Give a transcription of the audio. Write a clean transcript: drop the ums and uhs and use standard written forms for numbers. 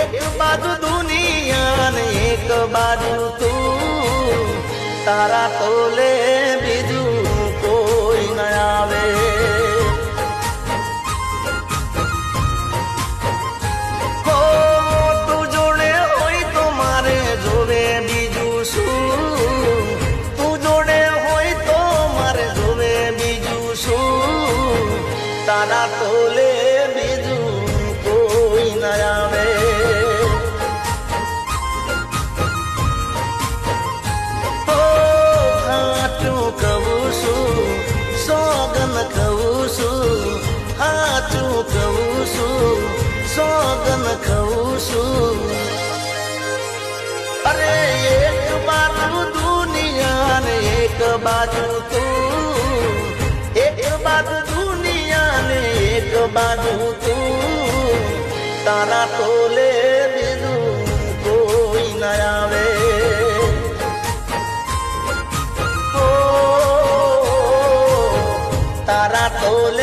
એક બાજુ દુનિયા ને એક બાજુ તું, તારા તોલે બીજું કોઈ ન આવે. તું જોડે હોય તો મારે જોવે બીજું શું, તું જોડે હોય તો મારે જોવે બીજું શું, તારા તોલે બીજું કોઈ ન આવે. હાચું કહું છું, સોગન કહું છું, હાચું કહું છું, સોગન કહું છું. અરે એક બાજુ દુનિયા ને એક બાજુ તું, એક બાજુ દુનિયા ને એક બાજુ તું, તારા તોલે બીજું કોઈ ન આવે. તારા તોલે